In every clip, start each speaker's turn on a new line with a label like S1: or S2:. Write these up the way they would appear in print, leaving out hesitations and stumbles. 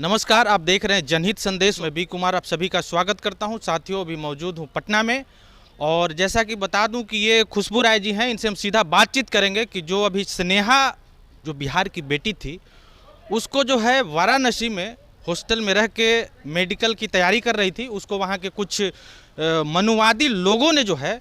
S1: नमस्कार, आप देख रहे हैं जनहित संदेश में बी कुमार आप सभी का स्वागत करता हूं। साथियों, अभी मौजूद हूं पटना में और जैसा कि बता दूं कि ये खुशबू राय जी हैं, इनसे हम सीधा बातचीत करेंगे कि जो अभी स्नेहा जो बिहार की बेटी थी उसको जो है वाराणसी में हॉस्टल में रह के मेडिकल की तैयारी कर रही थी, उसको वहाँ के कुछ मनुवादी लोगों ने जो है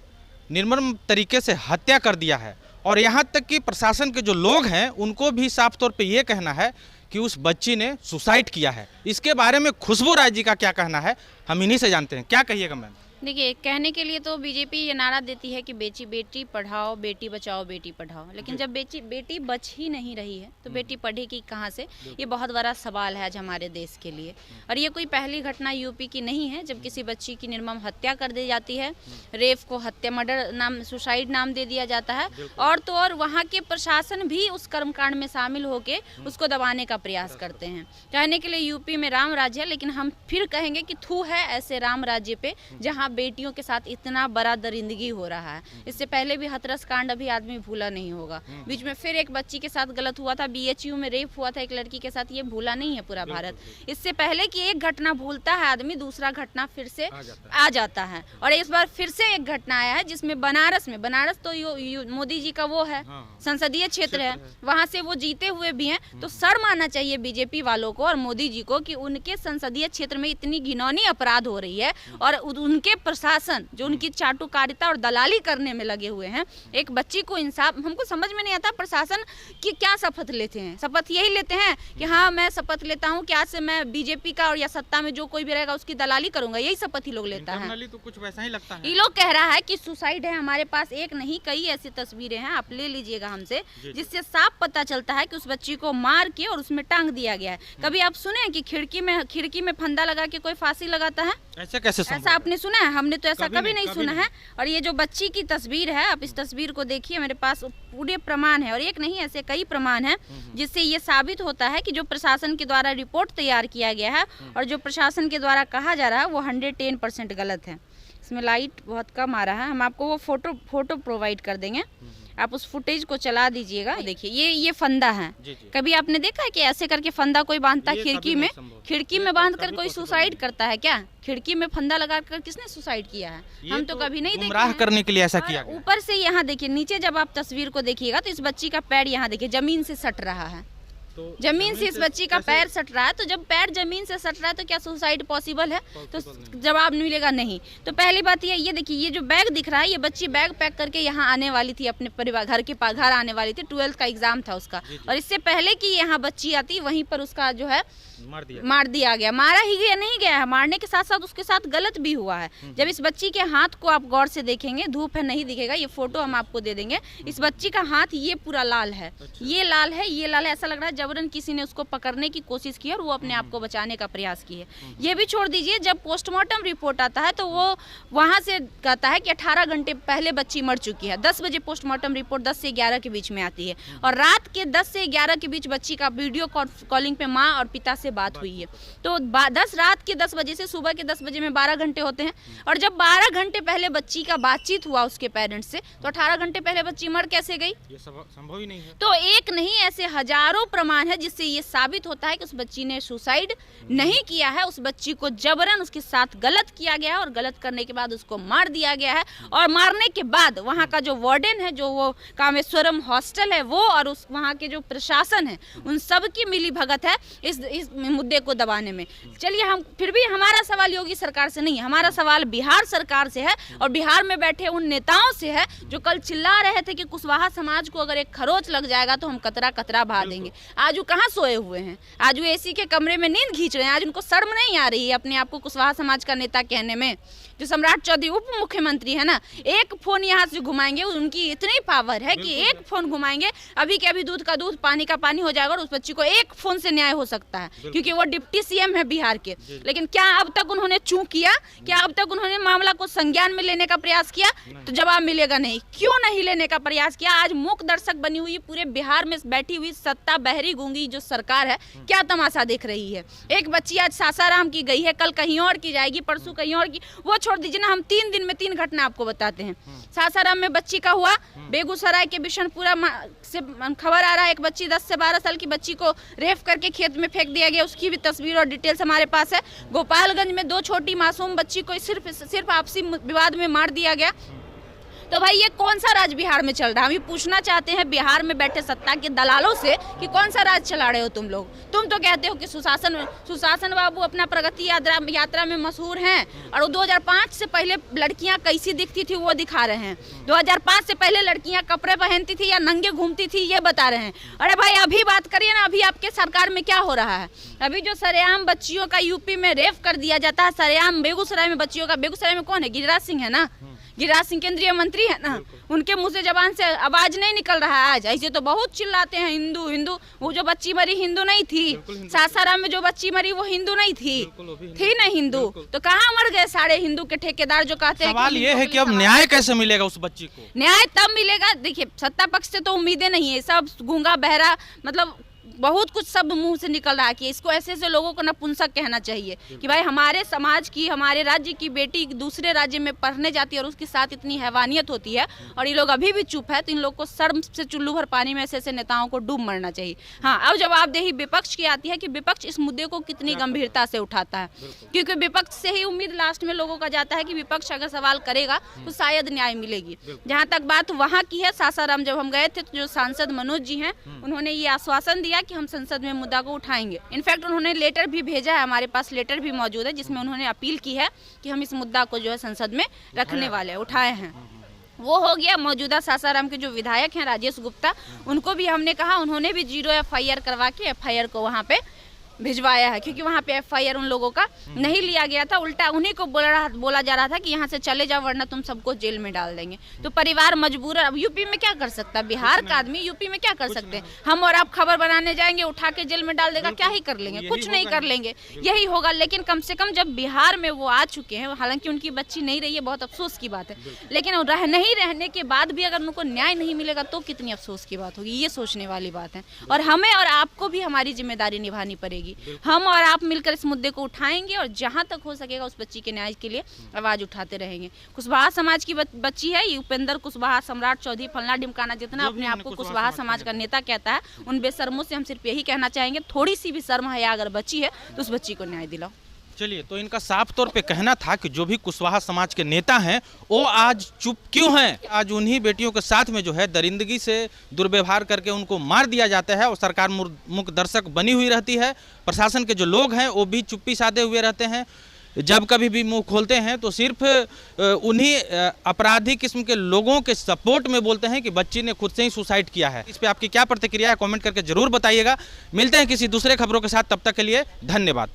S1: निर्मम तरीके से हत्या कर दिया है। और यहाँ तक कि प्रशासन के जो लोग हैं उनको भी साफ तौर पे ये कहना है कि उस बच्ची ने सुसाइड किया है। इसके बारे में खुशबू राय जी का क्या कहना है, हम इन्हीं से जानते हैं। क्या कहिएगा मैम?
S2: देखिए, कहने के लिए तो बीजेपी ये नारा देती है कि बेटी पढ़ाओ, बेटी बचाओ, बेटी पढ़ाओ, लेकिन जब बेटी बच ही नहीं रही है तो बेटी पढ़ेगी कहाँ से? ये बहुत बड़ा सवाल है आज हमारे देश के लिए। और ये कोई पहली घटना यूपी की नहीं है जब किसी बच्ची की निर्मम हत्या कर दी जाती है। रेप को हत्या, मर्डर नाम, सुसाइड नाम दे दिया जाता है। और तो और वहाँ के प्रशासन भी उस कर्मकांड में शामिल होकर उसको दबाने का प्रयास करते हैं। कहने के लिए यूपी में राम राज्य है, लेकिन हम फिर कहेंगे कि थू है ऐसे राम राज्य पे जहाँ बेटियों के साथ इतना बड़ा दरिंदगी हो रहा है। इससे पहले भी हाथरस कांड अभी आदमी भूला नहीं होगा। बीच में फिर एक बच्ची के साथ गलत हुआ था, BHU में रेप हुआ था एक लड़की के साथ, ये भूला नहीं है पूरा भारत। इससे पहले कि एक घटना भूलता है आदमी, दूसरा घटना फिर से आ जाता है। और इस बार फिर से एक घटना आया है जिसमें बनारस तो मोदी जी का वो है, संसदीय क्षेत्र है, वहां से वो जीते हुए भी हैं। तो शर्म आना चाहिए बीजेपी वालों को और मोदी जी को कि उनके संसदीय क्षेत्र में इतनी घिनौनी अपराध हो रही है और उनके प्रशासन जो उनकी चाटुकारिता और दलाली करने में लगे हुए हैं। एक बच्ची को इंसाफ, हमको समझ में नहीं आता प्रशासन की क्या शपथ लेते हैं। शपथ यही लेते हैं कि हाँ मैं शपथ लेता हूँ कि आज से मैं बीजेपी का और या सत्ता में जो कोई भी रहेगा उसकी दलाली करूंगा, यही शपथ ही लोग लेता है।
S1: तो कुछ वैसा ही लगता है।
S2: ये लोग कह रहा है कि सुसाइड है। हमारे पास एक नहीं कई ऐसी तस्वीरें हैं, आप ले लीजिएगा हमसे, जिससे साफ पता चलता है कि उस बच्ची को मार के और उसमें टांग दिया गया है। कभी आप सुने कि खिड़की में फंदा लगा के कोई फांसी लगाता है?
S1: ऐसा कैसे?
S2: ऐसा आपने सुना है? हमने तो ऐसा कभी नहीं सुना है। और ये जो बच्ची की तस्वीर है, आप इस तस्वीर को देखिए, मेरे पास पूरे प्रमाण है और एक नहीं ऐसे कई प्रमाण हैं जिससे ये साबित होता है कि जो प्रशासन के द्वारा रिपोर्ट तैयार किया गया है और जो प्रशासन के द्वारा कहा जा रहा है वो 110% गलत है। इसमें लाइट बहुत कम आ रहा है, हम आपको वो फोटो प्रोवाइड कर देंगे, आप उस फुटेज को चला दीजिएगा। देखिए ये फंदा है। कभी आपने देखा है कि ऐसे करके फंदा कोई बांधता है खिड़की में बांध कर कोई सुसाइड करता है क्या? खिड़की में फंदा लगा कर किसने सुसाइड किया है? हम तो कभी नहीं देखे।
S1: गुमराह करने के लिए ऐसा किया गया।
S2: ऊपर से यहाँ देखिए, नीचे जब आप तस्वीर को देखिएगा तो इस बच्ची का पैर यहाँ देखिए जमीन से सट रहा है। जमीन से इस बच्ची का पैर सट रहा है, तो जब पैर जमीन से सट रहा है तो क्या सुसाइड पॉसिबल है? तो जवाब मिलेगा नहीं। तो पहली बात ये देखिए, ये जो बैग दिख रहा है, ये बच्ची बैग पैक करके यहाँ आने वाली थी, अपने परिवार घर आने वाली थी। 12th का एग्जाम था उसका, और इससे पहले कि यहाँ बच्ची आती वहीं पर उसका जो है मार दिया गया। मारा ही गया नहीं गया है, मारने के साथ साथ उसके साथ गलत भी हुआ है। जब इस बच्ची के हाथ को आप गौर से देखेंगे, धूप है नहीं दिखेगा, ये फोटो हम आपको दे देंगे। इस बच्ची का हाथ ये पूरा लाल है, ये लाल है, ये लाल है। ऐसा लग रहा है जबरन किसी ने उसको पकड़ने की कोशिश की और वो अपने आप को बचाने का प्रयास की है। ये भी छोड़ दीजिए, जब पोस्टमार्टम रिपोर्ट आता है तो वो वहाँ से कहता है कि 18 घंटे पहले बच्ची मर चुकी है। 10 बजे पोस्टमार्टम रिपोर्ट 10 से 11 के बीच में आती है और रात के 10 से 11 के बीच बच्ची का वीडियो कॉलिंग पे माँ और पिता से बात हुई है। तो रात के 10 बजे से सुबह के 10 बजे में 12 घंटे होते हैं। और जब 12 घंटे पहले बच्ची का बातचीत हुआ उसके पेरेंट्स से, तो 18 घंटे पहले बच्ची मर कैसे गई?
S1: ये संभव ही नहीं है।
S2: तो एक नहीं ऐसे हजारों प्रमाण है जिससे ये साबित होता है कि उस बच्ची ने सुसाइड नहीं किया है। उस बच्ची को जबरन उसके साथ गलत किया गया है और गलत करने के बाद उसको मार दिया गया है। और मारने के बाद वहाँ का जो वार्डन है, जो वो कामेश्वरम हॉस्टल है, वो और उस वहाँ के जो प्रशासन है, उन सब की मिली भगत है इस मुद्दे को दबाने में। चलिए, हम फिर भी हमारा सवाल योगी सरकार से नहीं है, हमारा सवाल बिहार सरकार से है और बिहार में बैठे उन नेताओं से है जो कल चिल्ला रहे थे कि कुशवाहा समाज को अगर एक खरोच लग जाएगा तो हम कतरा कतरा भा देंगे। आज वो कहाँ सोए हुए हैं? आज वो AC के कमरे में नींद खींच रहे हैं। आज उनको शर्म नहीं आ रही है अपने आप को कुशवाहा समाज का नेता कहने में। जो सम्राट चौधरी उप मुख्यमंत्री है ना, एक फोन यहाँ से घुमाएंगे, उनकी इतनी पावर है कि एक फोन घुमाएंगे, अभी के अभी दूध का दूध पानी का पानी हो जाएगा और उस बच्ची को एक फोन से न्याय हो सकता है, क्योंकि वो डिप्टी CM है बिहार के। लेकिन क्या अब तक उन्होंने चूक किया? क्या अब तक उन्होंने मामला को संज्ञान में लेने का प्रयास किया? तो जवाब मिलेगा नहीं। क्यों नहीं लेने का प्रयास किया? आज मूक दर्शक बनी हुई पूरे बिहार में बैठी हुई सत्ता बहरी अंधारी गूंगी जो सरकार है क्या तमाशा देख रही है। एक बच्ची आज सासाराम की गई है, कल कहीं और की जाएगी, परसों कहीं और की, वो छोड़ दीजिए ना, हम 3 दिन में 3 घटना आपको बताते हैं। सासाराम में बच्ची का हुआ, बेगूसराय के बिशनपुरा से खबर आ रहा है, एक बच्ची 10 से 12 साल की बच्ची को रेप करके खेत में फेंक दिया गया, उसकी भी तस्वीर और डिटेल्स हमारे पास है। गोपालगंज में 2 छोटी मासूम बच्ची को सिर्फ आपसी विवाद में मार दिया गया। तो भाई ये कौन सा राज बिहार में चल रहा है? हम ये पूछना चाहते हैं बिहार में बैठे सत्ता के दलालों से कि कौन सा राज चला रहे हो तुम लोग। तुम तो कहते हो कि सुशासन बाबू अपना प्रगति यात्रा में मशहूर हैं, और वो 2005 से पहले लड़कियां कैसी दिखती थी वो दिखा रहे हैं। 2005 से पहले लड़कियां कपड़े पहनती थी या नंगे घूमती थी ये बता रहे हैं। अरे भाई अभी बात करिए ना, अभी आपके सरकार में क्या हो रहा है? अभी जो सरेआम बच्चियों का यूपी में रेप कर दिया जाता है, सरेआम बेगूसराय में बच्चियों का, बेगूसराय में कौन है? गिरिराज सिंह है ना, गिरिराज सिंह केंद्रीय मंत्री है ना, उनके मुंह से जबान से आवाज नहीं निकल रहा है आज। ऐसे तो बहुत चिल्लाते हैं हिंदू हिंदू, वो जो बच्ची मरी हिंदू नहीं थी, सासाराम में जो बच्ची मरी वो हिंदू नहीं थी ना हिंदू, तो कहाँ मर गए सारे हिंदू के ठेकेदार जो कहते हैं।
S1: सवाल ये है कि अब न्याय कैसे मिलेगा उस बच्ची को?
S2: न्याय तब मिलेगा, देखिए सत्ता पक्ष से तो उम्मीदें नहीं है, सब गूंगा बहरा, मतलब बहुत कुछ सब मुंह से निकल रहा है कि इसको ऐसे ऐसे लोगों को नपुंसक कहना चाहिए कि भाई हमारे समाज की, हमारे राज्य की बेटी दूसरे राज्य में पढ़ने जाती है और उसके साथ इतनी हैवानियत होती है और ये लोग अभी भी चुप है, तो इन लोग को शर्म से चुल्लू भर पानी में ऐसे ऐसे नेताओं को डूब मरना चाहिए। हाँ, अब जवाबदेही विपक्ष की आती है कि विपक्ष इस मुद्दे को कितनी गंभीरता से उठाता है, क्योंकि विपक्ष से ही उम्मीद लास्ट में लोगों का जाता है कि विपक्ष अगर सवाल करेगा तो शायद न्याय मिलेगी। जहाँ तक बात वहाँ की है, सासाराम जब हम गए थे तो जो सांसद मनोज जी हैं उन्होंने ये आश्वासन दिया कि हम संसद में मुद्दा को उठाएंगे। इनफैक्ट उन्होंने लेटर भी भेजा है, हमारे पास लेटर भी मौजूद है जिसमें उन्होंने अपील की है कि हम इस मुद्दा को जो है संसद में रखने वाले हैं, उठाए हैं। वो हो गया। मौजूदा सासाराम के जो विधायक हैं राजेश गुप्ता, उनको भी हमने कहा, उन्होंने भी 0 FIR करवा के FIR को वहाँ पे भिजवाया है, क्योंकि वहाँ पे FIR उन लोगों का नहीं लिया गया था, उल्टा उन्हीं को बोला जा रहा था कि यहाँ से चले जाओ वरना तुम सबको जेल में डाल देंगे। तो परिवार मजबूर है। अब यूपी में क्या कर सकता है बिहार का आदमी? यूपी में क्या कर सकते हैं? हम और आप खबर बनाने जाएंगे, उठा के जेल में डाल देगा, क्या ही कर लेंगे? कुछ नहीं कर लेंगे, यही होगा। लेकिन कम से कम जब बिहार में वो आ चुके हैं, हालांकि उनकी बच्ची नहीं रही है, बहुत अफसोस की बात है, लेकिन नहीं रहने के बाद भी अगर उनको न्याय नहीं मिलेगा तो कितनी अफसोस की बात होगी, ये सोचने वाली बात है। और हमें और आपको भी हमारी जिम्मेदारी निभानी पड़ेगी। हम और आप मिलकर इस मुद्दे को उठाएंगे और जहां तक हो सकेगा उस बच्ची के न्याय के लिए आवाज उठाते रहेंगे। कुशवाहा समाज की बच्ची है, उपेंद्र कुशवाहा, सम्राट चौधरी, फलना ढिमकाना, जितना अपने आप को कुशवाहा समाज का नेता कहता है, उन बेशर्मों से हम सिर्फ यही कहना चाहेंगे, थोड़ी सी भी शर्म हया अगर बची है तो उस बच्ची को न्याय दिलाओ।
S1: चलिए, तो इनका साफ तौर पे कहना था कि जो भी कुशवाहा समाज के नेता हैं वो आज चुप क्यों हैं? आज उन्हीं बेटियों के साथ में जो है दरिंदगी से दुर्व्यवहार करके उनको मार दिया जाता है और सरकार मुख दर्शक बनी हुई रहती है। प्रशासन के जो लोग हैं वो भी चुप्पी साधे हुए रहते हैं। जब कभी भी मुंह खोलते हैं तो सिर्फ उन्हीं अपराधी किस्म के लोगों के सपोर्ट में बोलते हैं कि बच्ची ने खुद से ही सुसाइड किया है। इस पे आपकी क्या प्रतिक्रिया है, कमेंट करके जरूर बताइएगा। मिलते हैं किसी दूसरे खबरों के साथ, तब तक के लिए धन्यवाद।